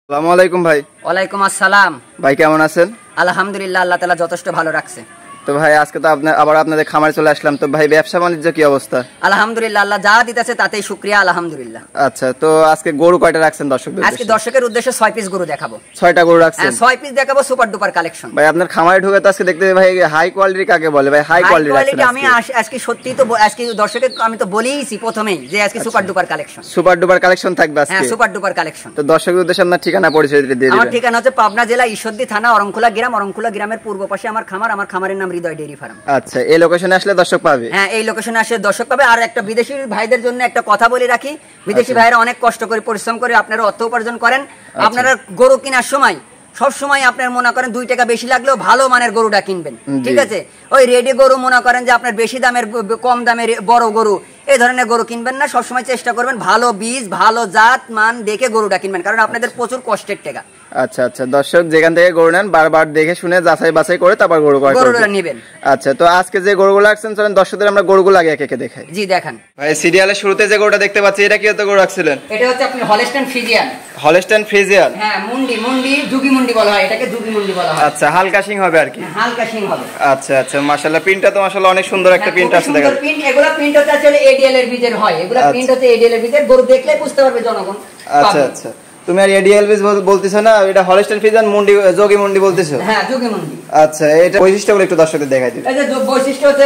আসসালামু আলাইকুম ভাই। ওয়ালাইকুম আসসালাম। ভাই কেমন আছেন? আলহামদুলিল্লাহ, আল্লাহ তাআলা যথেষ্ট ভালো রাখছে। তো ভাই আজকে তো আবার আপনাদের খামারে চলে আসলাম। তো ভাই ব্যবসা বাণিজ্য কি অবস্থা? আলহামদুলিল্লাহ, আল্লাহ যা দিতেছে তাতেই শুকরিয়া, আলহামদুলিল্লাহ। আচ্ছা, তো আজকে গরু কয়টা রাখছেন দর্শকদের? আজকে দর্শকের উদ্দেশ্যে 6 পিস গরু দেখাবো। 6টা গরু রাখছেন? 6 পিস দেখাবো, সুপার ডুপার কালেকশন। ভাই আপনার খামারে ঢুকে তো আজকে দেখতে ভাই হাই কোয়ালিটি কাকে বলে? ভাই হাই কোয়ালিটি আমি আজকে সত্যি তো আজকে দর্শকের আমি তো বলেইছি প্রথমেই যে আজকে super duper collection. Super duper collection থাকবে আজকে? হ্যাঁ, সুপার ডুপার কালেকশন। তো দর্শকের উদ্দেশ্যে আপনার ঠিকানা পরিচয় দিয়ে দিবেন। আমার ঠিকানা হচ্ছে পাবনা জেলা ঈশ্বরদী থানা অরংখোলা গ্রাম। অরংখোলা গ্রামের পূর্ব পাশে আমার খামার। আমার খামারের নাম হৃদয় ডেইরি ফার্ম। আচ্ছা, এই লোকেশনে আসলে দর্শক পাবে? হ্যাঁ, এই লোকেশনে আসলে দর্শক পাবে। আর একটা বিদেশি ভাইদের জন্য একটা কথা বলে রাখি, বিদেশি ভাইরা অনেক কষ্ট করে পরিশ্রম করে আপনারা অর্থ উপার্জন করেন। আপনারা গরু কেনার সময় সব সময় আপনার মনে করেন 2 টাকা বেশি লাগলেও ভালো মানের গরুটা কিনবেন, ঠিক আছে? ওই রেডি গরু মনে করেন যে আপনার বেশি দামের কম দামের বড় গরু এই ধরনের গরু কিনবেন না। সবসময় চেষ্টা করবেন ভালো বীজ ভালো জাত মান দেখে গরুটা কিনবেন, কারণ আপনাদের প্রচুর কষ্টের টাকা। আচ্ছা আচ্ছা, দর্শক যেখান থেকে গরু নেন বারবার দেখে শুনে যাচাই বাছাই করে তারপর গরুগুলো নেবেন। আচ্ছা, তো আজকে যে গরুগুলো রাখছেন চলেন দর্শকদের আমরা গরুগুলো আগে একে একে দেখাই। জি দেখান ভাই। সিরিয়ালের শুরুতে যে গরুটা দেখতে পাচ্ছি এটা কি গরু রাখছিলেন? এটা হচ্ছে আপনি হলস্টাইন ফ্রিজিয়ান। Holstein Friesian? হ্যাঁ, মুন্ডি যুগি মুন্ডি বলা হয় এটাকে, যুগি মুন্ডি বলা হয়। আচ্ছা, হালকা শিং হবে আর কি? হালকা শিং হবে। আচ্ছা আচ্ছা, মাশাআল্লাহ প্রিন্টটা তো মাশাআল্লাহ অনেক সুন্দর একটা প্রিন্ট আছে। দেখেন সুন্দর প্রিন্ট। এগুলা প্রিন্ট হচ্ছে আসলে এডিএল এর বীজের হয়। এগুলা প্রিন্ট হচ্ছে এডিএল এর বীজের। গরু দেখলে বুঝতে পারবে জনগণ। আচ্ছা আচ্ছা, তুমি আর এডিএল বীজ বলতিছো না, এটা হলস্টাইন ফ্রিজিয়ান মুন্ডি যোগী মুন্ডি বলতিছো? হ্যাঁ, যোগী মুন্ডি। আচ্ছা, এটা বৈশিষ্ট্যগুলো একটু দর্শকদের দেখাই দিন। এই যে বৈশিষ্ট্য হচ্ছে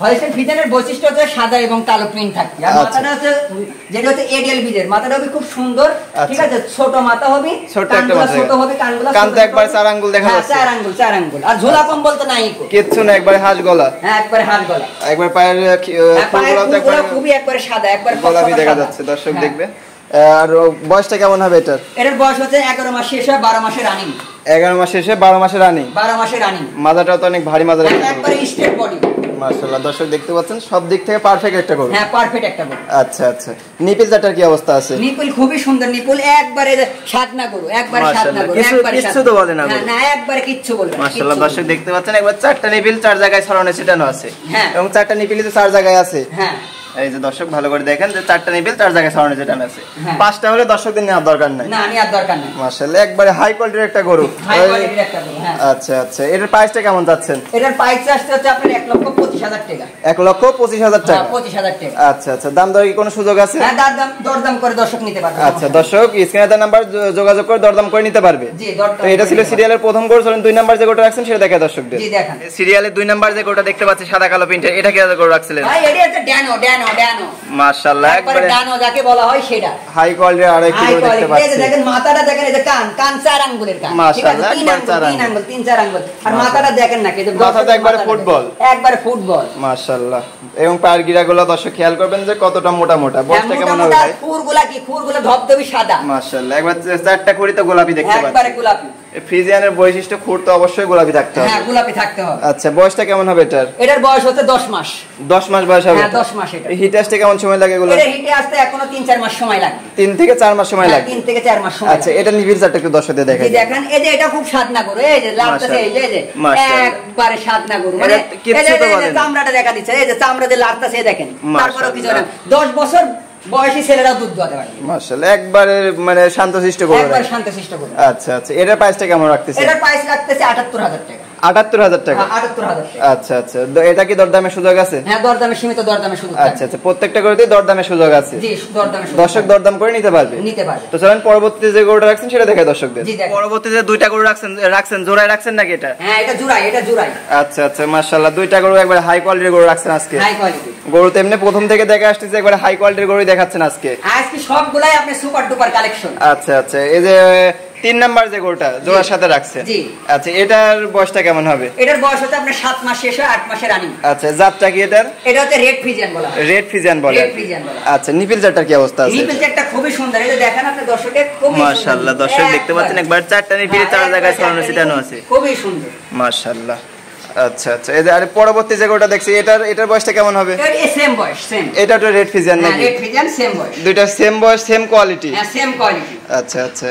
হলস্টাইন ফ্রিজিয়ানের বৈশিষ্ট্য হচ্ছে সাদা এবং কালো প্রিন্ট থাকে। আর মাথাটা হচ্ছে যেটা হচ্ছে এডিএল বীজের, মাথাটা হবে খুব সুন্দর, ঠিক আছে? ছোট মাথা হবে, ছোট একটা মাথা, ছোট হবে কানগুলো, কান তো একবার 4 আঙ্গুল দেখা যাচ্ছে। 4 আঙ্গুল। আর ঝোলা কম্বল তো নাই কো, কিচ্ছু না, একবারে হাঁস গলা। হ্যাঁ, একবারে হাঁস গলা। একবার পায়ের ফুলগুলো খুবই একবারে সাদা, একবার গোলাপি দেখা যাচ্ছে। দর্শক দেখবে। আর বয়সটা কেমন হবে এটার? এটার বয়স হচ্ছে 11 মাস শেষ হয় 12 মাসে রানিং। 11 মাস শেষে 12 মাসে রানিং। 12 মাসে রানিং। মাজাটাও তো অনেক ভারী মাজা, একবারে স্ট্রেট বডি। মাশাআল্লাহ, দর্শক দেখতে পাচ্ছেন সব দিক থেকে পারফেক্ট একটা গরু। হ্যাঁ, পারফেক্ট একটা গরু। আচ্ছা আচ্ছা, নিপিল জাটার কি অবস্থা আছে? নিপিল খুবই সুন্দর নিপিল, একবারে সাদনা গরু, একবারে সাদনা গরু, একবারে কিছু তো বলে না। না, একবারে কিচ্ছু বলবে না। মাশাআল্লাহ, দর্শক দেখতে পাচ্ছেন একবার 4টা নিপিল 4 জায়গায় ছড়ানো ছিটানো আছে। হ্যাঁ, এবং 4টা নিপিলই তো 4 জায়গায় আছে। হ্যাঁ, এই যে দর্শক ভালো করে দেখেন যে 4টা নিপিল 4 জায়গায় ছড়ানো ছিটানো আছে। 5টা হলে দর্শকদের নেওয়ার দরকার নাই। না, নেওয়ার দরকার নাই। মাশাআল্লাহ, একবারে হাই কোয়ালিটির একটা গরু। হাই কোয়ালিটির একটা গরু। হ্যাঁ। আচ্ছা আচ্ছা, এটার প্রাইসটা কেমন যাচ্ছেন? এটার প্রাইস আসছে হচ্ছে আপনার 1,25,000 টাকা। 1,25,000 টাকা? 25,000 টাকা। আচ্ছা আচ্ছা, দাম দর কি কোনো সুযোগ আছে? হ্যাঁ, দরদাম করে দর্শক নিতে পারবে। আচ্ছা, দর্শক স্ক্রিনে দেওয়া নাম্বার যোগাযোগ করে দরদাম করে নিতে পারবে। জি, দরদাম। তো এটা ছিল সিরিয়ালের প্রথম গরু। চলেন 2 নাম্বার যে গরুটা রাখছেন সেটা দেখায় দর্শকদের। জি দেখান। সিরিয়ালের 2 নাম্বার যে গরুটা দেখতে পাচ্ছি সাদা কালো প্রিন্টের, এটা কি গরু রাখছিলেন? ভাই, এটা হচ্ছে ড্যানো। মাশাআল্লাহ, একবারে ড্যানো যাকে বলা হয় সেটা। হাই কোয়ালিটির আর একটি গরু দেখতে পাচ্ছি। এই যে দেখেন মাথাটা দেখেন, এই যে কান 4 আঙ্গুলের কান। মাশাআল্লাহ, 3 4 আঙ্গুল। আর মাথাটা দেখেন না, এই যে মাথাটা একবারে ফুটবল। একবারে ফুটবল। মাশাআল্লাহ, এবং পায়ের গিরাগুলো দর্শক খেয়াল করবেন যে কতটা মোটা মোটা। বয়সটা কেমন হবে ভাই? খুরগুলা ধবধবে সাদা। মাশাআল্লাহ, একবার 4টা খুঁড়ি তো গোলাপি দেখতে পাচ্ছি। একবারে গোলাপি। ফ্রিজিয়ানের বৈশিষ্ট্য খুঁড় তো অবশ্যই গোলাপি থাকতে হবে। হ্যাঁ, গোলাপি থাকতে হবে। আচ্ছা, বয়সটা কেমন হবে এটার? এটার বয়স হচ্ছে 10 মাস। 10 মাস বয়স হবে? হ্যাঁ, 10 মাস। এটা হিটে আসতে কেমন সময় লাগে এগুলো? এটা হিটে আসতে এখনো 3-4 মাস সময় লাগে। 3 থেকে 4 মাস সময় লাগে? 3 থেকে 4 মাস সময়। আচ্ছা, এটা নিবিড় জাতটা একটু দর্শকদের দেখাই। দেখেন, এই যে এটা খুব সাদনা গরু, এই যে লাড়তেছে, এই যে একবারে সাদনা গরু। মানে এই যে চামড়াটা দেখা দিচ্ছে, এই যে চামড়া যে লাড়তেছে দেখেন। তারপরে কিছু না, 10 বছর বয়সী ছেলেরা দুধ দোয়াতে পারে। মাশাআল্লাহ, একবারে মানে শান্তশিষ্ট গরু। একবারে শান্তশিষ্ট গরু। আচ্ছা আচ্ছা, এটার প্রাইসটা কেমন রাখতেছেন? এটার প্রাইস রাখতেছে 78,000 টাকা। 78,000 টাকা? 78,000 টাকা। আচ্ছা আচ্ছা, এটা কি দরদামের সুযোগ আছে? হ্যাঁ, দরদামে সীমিত দরদামে সুযোগ আছে। আচ্ছা আচ্ছা, প্রত্যেকটা গরুতেই দরদামের সুযোগ আছে? জি, দরদামে সুযোগ। দর্শক দরদাম করে নিতে পারবে? নিতে পারবে। তো চলেন পরবর্তীতে যে গরুটা রাখছেন সেটা দেখাই দর্শকদের। জি, দেখেন। পরবর্তীতে 2টা গরু রাখছেন জোড়ায় রাখছেন নাকি এটা? হ্যাঁ, এটা জোড়াই। আচ্ছা আচ্ছা, মাশাআল্লাহ, 2টা গরু একবার হাই কোয়ালিটির গরু রাখছেন আজকে। হাই কোয়ালিটি গরু তো এমনি প্রথম থেকে দেখে আসতেছে একবার হাই কোয়ালিটির গরুই দেখাচ্ছেন আজকে। আজকে সবগুলাই আপনি সুপার ডুপার কালেকশন। আচ্ছা আচ্ছা, এই যে 3 নাম্বার যে গরুটা জোড়ার সাথে রাখছেন। জি। আচ্ছা, এটার বয়সটা কেমন হবে? এটার বয়স হচ্ছে আপনার 7 মাস শেষ হয় 8 মাসে রানিং। আচ্ছা, জাতটা কি এটার? এটা হচ্ছে রেড ফ্রিজিয়ান বলা হয়। রেড ফ্রিজিয়ান বলে? রেড ফ্রিজিয়ান বলা। আচ্ছা, নিপিল জাতটার কি অবস্থা আছে? নিপিল জাতটা খুবই সুন্দর, এই যে দেখেন আপনি দর্শকে খুবই সুন্দর। মাশাআল্লাহ, দর্শক দেখতে পাচ্ছেন একবার 4টা নিপিল 4 জায়গায় ছড়ানো ছিটানো আছে। খুবই সুন্দর, মাশাআল্লাহ। আচ্ছা আচ্ছা, এই যে আর পরবর্তী যে গরুটা দেখছি এটার বয়সটা কেমন হবে? এটা সেম বয়স, সেম। এটা তো রেড ফ্রিজিয়ান নাকি? রেড ফ্রিজিয়ান সেম বয়স। দুইটা সেম বয়স সেম কোয়ালিটি? হ্যাঁ, সেম কোয়ালিটি। আচ্ছা আচ্ছা,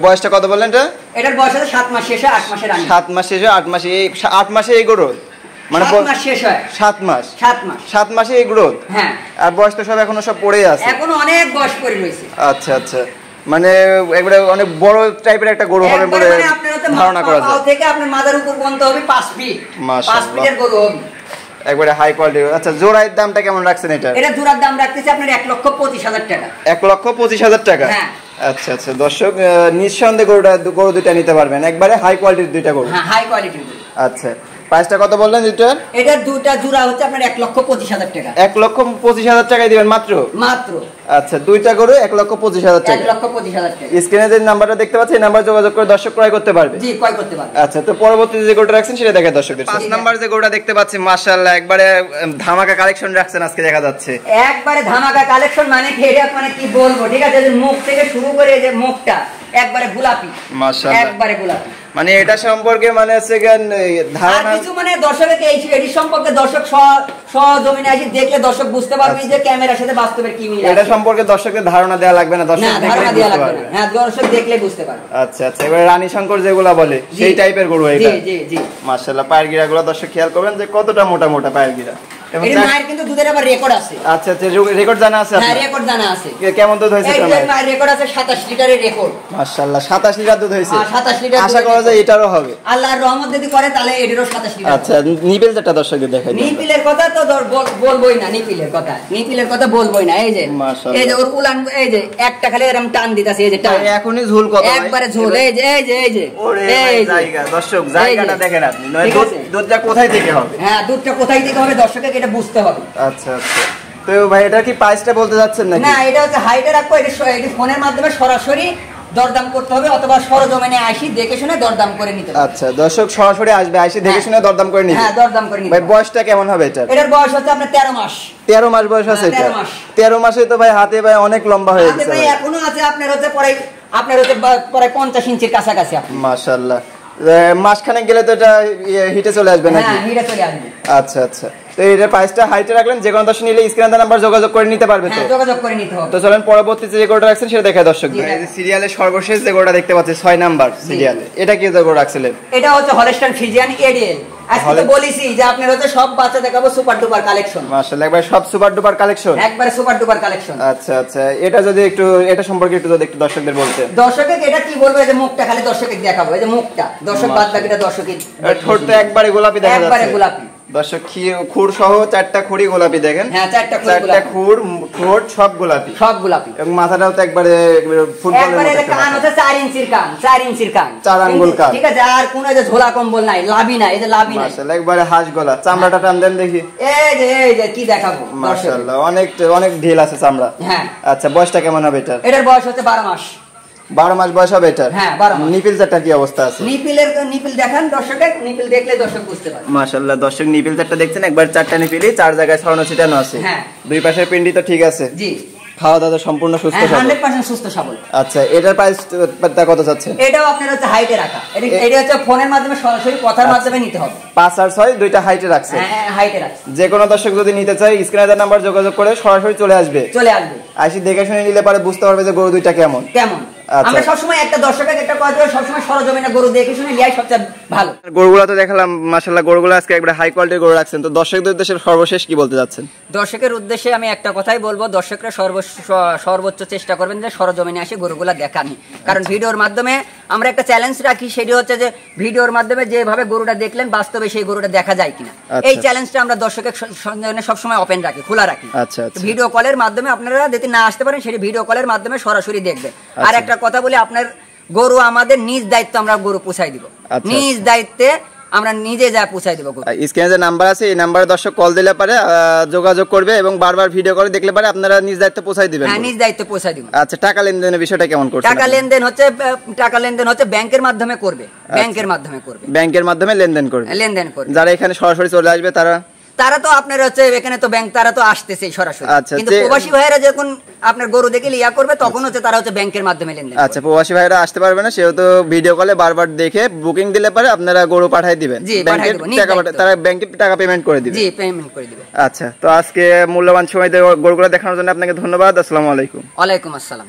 বয়সটা কত বললেন এটা? এটার বয়স হচ্ছে 7 মাস শেষ হয় 8 মাসে রানিং। 7 মাস শেষে 8 মাসে, এই 8 মাসে এই গরু মানে 7 মাস শেষ হয়। 7 মাস? 7 মাসে এই গ্রোথ? হ্যাঁ। আর বয়স তো সব এখনো সব পড়েই আছে? এখনো অনেক বয়স পড়ে রয়েছে। আচ্ছা আচ্ছা, মানে একবারে অনেক বড় টাইপের একটা গরু হবে বলে ধারণা করা যায়। পাও থেকে আপনার মাথার উপর পর্যন্ত হবে 5 ফিট, 5 ফিটের গরু হবে একবারে হাই কোয়ালিটি। আচ্ছা জোড়ার দামটা কেমন রাখছেন এটা? এটা জোড়ার দাম রাখতেছি আপনার 1,25,000 টাকা। 1,25,000 টাকা? হ্যাঁ। আচ্ছা আচ্ছা দর্শক নিঃসন্দেহে গরু দুইটা নিতে পারবেন, একবারে হাই কোয়ালিটির দুইটা গরু। হ্যাঁ হাই কোয়ালিটির। আচ্ছা প্রাইসটা কত বললেন দুইটার? এটা দুইটা জোড়া হচ্ছে আপনার 1,25,000 টাকা। 1,25,000 টাকায় দিবেন মাত্র? মাত্র। আচ্ছা দুইটা গরু 1,25,000 টাকা। 1,25,000 টাকা। স্ক্রিনে যে নাম্বারটা দেখতে পাচ্ছেন এই নাম্বার যোগাযোগ করে দর্শক ক্রয় করতে পারবে। জি ক্রয় করতে পারবে। আচ্ছা তো পরবর্তীতে যে গরুটা রাখছেন সেটা দেখে দর্শকদের। 5 নাম্বার যে গরুটা দেখতে পাচ্ছি মাশাআল্লাহ একবারে ধামাকা কালেকশন রাখছেন আজকে দেখা যাচ্ছে। একবারে ধামাকা কালেকশন মানে এটা মানে কি বলবো, ঠিক আছে? যে মুখ থেকে শুরু করে যে মুখটা একবারে গোলাপি, মাশাআল্লাহ একবারে গোলাপি। মানে এটা সম্পর্কে মানে সেকেন্ড ধারণা কিছু মানে দর্শককে এই সম্পর্কে দর্শক সহজমিনে এসে দেখলে দর্শক বুঝতে পারবে যে ক্যামেরার সাথে বাস্তবের কি মিল আছে। এটা সম্পর্কে দর্শকদের ধারণা দেওয়া লাগবে না, দর্শক ধারণা দেওয়া লাগবে না। হ্যাঁ দর্শক দেখলে বুঝতে পারবে। আচ্ছা আচ্ছা এবারে রানী শঙ্কর যেগুলা বলে সেই টাইপের গরু এটা? জি জি জি মাশাআল্লাহ পায়ের গিরাগুলো দর্শক খেয়াল করবেন যে কতটা মোটা মোটা পায়ের গিরা। এর মায়ের কিন্তু দুধের আবার রেকর্ড আছে। আচ্ছা আচ্ছা রেকর্ড জানা আছে? হ্যাঁ রেকর্ড জানা আছে। কেমন দুধ হইছে আপনার? এই মায়ের রেকর্ড আছে 27 লিটারের রেকর্ড। মাশাআল্লাহ 27 লিটার দুধ হইছে? 27 লিটার। আশা করা যায় এটারও হবে আল্লাহর রহমত যদি করে তাহলে এটারও 27 লিটার। আচ্ছা নিপিল যেটা দর্শকদের দেখাই। নিপিলের কথা তো বলবোই না, নিপিলের কথা বলবোই না। এই যে এই যে ওর উলান এই যে একটা খালি এরকম টান দিতাছে, এই যে টান এখনই ঝোল কত একবারে ঝোল। এই যে এই যে এই যে এই জায়গা দর্শক জায়গাটা দেখেন আপনি, নয় দুধটা কোথায় থেকে হবে? হ্যাঁ দুধটা কোথায় থেকে হবে দর্শককে এটা বুঝতে হবে। আচ্ছা আচ্ছা তো ভাই এটা কি প্রাইসটা বলতে যাচ্ছেন নাকি? না এটা হচ্ছে হাইটে রাখবো, এটা ফোনের মাধ্যমে সরাসরি দরদাম করতে হবে অথবা সরজমিনে আসি দেখে শুনে দরদাম করে নিতে হবে। আচ্ছা দর্শক সরাসরি আসবে, আসি দেখে শুনে দরদাম করে নিবে। হ্যাঁ দরদাম করে নিবে। ভাই বয়সটা কেমন হবে এটা? এটার বয়স হচ্ছে আপনার 13 মাস। 13 মাস বয়স আছে এটা? 13 মাসে তো ভাই হাতে ভাই অনেক লম্বা হয়ে গেছে। ভাই এখনো আছে আপনার হচ্ছে পরে 50 ইঞ্চির কাছাকাছি আপনি। মাশাআল্লাহ মাসখানেক গেলে তো এটা হিটে চলে আসবে নাকি? হ্যাঁ হিটে চলে আসবে। আচ্ছা আচ্ছা তো এটার প্রাইসটা হাইটে রাখলেন, যে কোনো দর্শক নিলে স্ক্রিনে নাম্বার যোগাযোগ করে নিতে পারবে তো? হ্যাঁ যোগাযোগ করে নিতে হবে। তো চলেন পরবর্তীতে যে গরুটা রাখছেন সেটা দেখায় দর্শক। এই যে সিরিয়ালের সর্বশেষ যে গরুটা দেখতে পাচ্ছি 6 নাম্বার সিরিয়ালে, এটা কি গরু রাখছিলেন? এটা হচ্ছে হলস্টাইন ফ্রিজিয়ান এডিএল। আজকে তো বলেছি যে আপনার হচ্ছে সব বাচ্চা দেখাবো সুপার ডুপার কালেকশন। মাশাআল্লাহ একবার সব সুপার ডুপার কালেকশন, একবারে সুপার ডুপার কালেকশন। আচ্ছা আচ্ছা এটা যদি একটু এটা সম্পর্কে একটু দর্শকদের বলতেন। দর্শককে এটা কি বলবো, এই যে মুখটা খালি দর্শককে দেখাবো, এই যে মুখটা দর্শক বাদ বাকিটা দর্শকের ঠোঁটটা একবারে গোলাপি দেখা যাচ্ছে। একবারে গোলাপি দর্শক খুর সহ 4টা খুঁড়ি গোলাপি দেখেন। হ্যাঁ 4টা খুর ঠোঁট সব গোলাপি, সব গোলাপি এবং মাথাটাও তো একবারে ফুটবলের মতো। কান হচ্ছে 4 ইঞ্চির কান, 4 ইঞ্চির কান, 4 আঙ্গুল কান, ঠিক আছে? আর কোন এই যে ঝোলা কম্বল নাই, লাভি নাই, এই যে লাভি নাই, মাশাআল্লাহ একবারে হাঁস গলা। চামড়াটা টান দেন দেখি। এই যে কি দেখাবো মাশাআল্লাহ অনেক ঢিল আছে চামড়া। হ্যাঁ আচ্ছা বয়সটা কেমন হবে এটা? এটার বয়স হচ্ছে 12 মাস। 12 মাস বয়স হবে এটা? হ্যাঁ 12 মাস। নিপিলটা কি অবস্থা আছে? নিপিল দেখান দর্শকের, নিপিল দেখলে দর্শক বুঝতে পারবে। মাশাআল্লাহ দর্শক নিপিলটা দেখছেন একবার 4টা নিপিলই 4 জায়গায় ছড়ানো ছিটানো আছে। হ্যাঁ দুই পাশের পিন্ডি তো ঠিক আছে? জি। খাওয়া দাওয়া সম্পূর্ণ সুস্থ সবল? 100% সুস্থ সবল। আচ্ছা এটার প্রাইসটা কত চাচ্ছেন? এটাও আপনার হচ্ছে হাইটে রাখা, এটা হচ্ছে ফোনের মাধ্যমে সরাসরি কথার মাধ্যমে নিতে হবে। 5 আর 6 দুইটা হাইটে রাখছে? হ্যাঁ হাইটে রাখছে। যে কোনো দর্শক যদি নিতে চায় স্ক্রিনে নাম্বার যোগাযোগ করে সরাসরি চলে আসবে। আসি দেখে শুনে নিলে পরে বুঝতে পারবে যে গরু দুইটা কেমন। আমরা সবসময় একটা দর্শকের একটা কথা সবসময় সরজমিনে গরু দেখে শুনে লিয়াই সবচেয়ে ভালো। গরুগুলো তো দেখালাম মাশাআল্লাহ, গরুগুলো আজকে একবারে হাই কোয়ালিটির গরু রাখছেন। তো দর্শকদের উদ্দেশ্যে সর্বশেষ কি বলতে যাচ্ছেন? দর্শকের উদ্দেশ্যে আমি একটা কথাই বলবো, দর্শকরা সর্বোচ্চ চেষ্টা করবেন যে সরজমিনে এসে গরুগুলা দেখানি। কারণ ভিডিওর মাধ্যমে আমরা একটা চ্যালেঞ্জ রাখি, সেটি হচ্ছে যে ভিডিওর মাধ্যমে যেভাবে গরুটা দেখলেন বাস্তবে সেই গরুটা দেখা যায় কিনা, এই চ্যালেঞ্জটা আমরা দর্শকের জন্য সবসময় ওপেন রাখি, খোলা রাখি। ভিডিও কলের মাধ্যমে আপনারা যদি না আসতে পারেন সেটি ভিডিও কলের মাধ্যমে সরাসরি দেখবেন। আর একটা কথা বলি, আপনার গরু আমাদের নিজ দায়িত্ব, আমরা গরু পৌঁছাই দিব নিজ দায়িত্বে, আমরা নিজে যা পৌঁছাই দেব। স্ক্রিনে যে নাম্বার আছে এই নাম্বারে দর্শক কল দিলে পারে যোগাযোগ করবে এবং বারবার ভিডিও করে দেখলে পারে আপনারা নিজ দায়িত্ব পৌঁছাই দিবেন। হ্যাঁ নিজ দায়িত্ব পৌঁছাই দিব। আচ্ছা টাকা লেনদেনের বিষয়টা কেমন করছেন? টাকা লেনদেন হচ্ছে ব্যাংকের মাধ্যমে করবে, ব্যাংকের মাধ্যমে লেনদেন করবে। যারা এখানে সরাসরি চলে আসবে তারা তো আপনার হচ্ছে এখানে তো ব্যাংক, তারা তো আসতেছে সরাসরি। কিন্তু প্রবাসী ভাইরা যখন আপনার গরু দেখে লিয়া করবে তখন হচ্ছে তারা হচ্ছে ব্যাংকের মাধ্যমে লেনদেন। আচ্ছা প্রবাসী ভাইরা আসতে পারবে না, সেহেতু ভিডিও কলে বারবার দেখে বুকিং দিলে পারে আপনারা গরু পাঠিয়ে দিবেন, তারা ব্যাংকে টাকা পেমেন্ট করে দিবে। জি পেমেন্ট করে দিবে। আচ্ছা তো আজকে মূল্যবান সময় দিয়ে গরুগুলো দেখানোর জন্য আপনাকে ধন্যবাদ। আসসালামু আলাইকুম। ওয়ালাইকুম আসসালাম।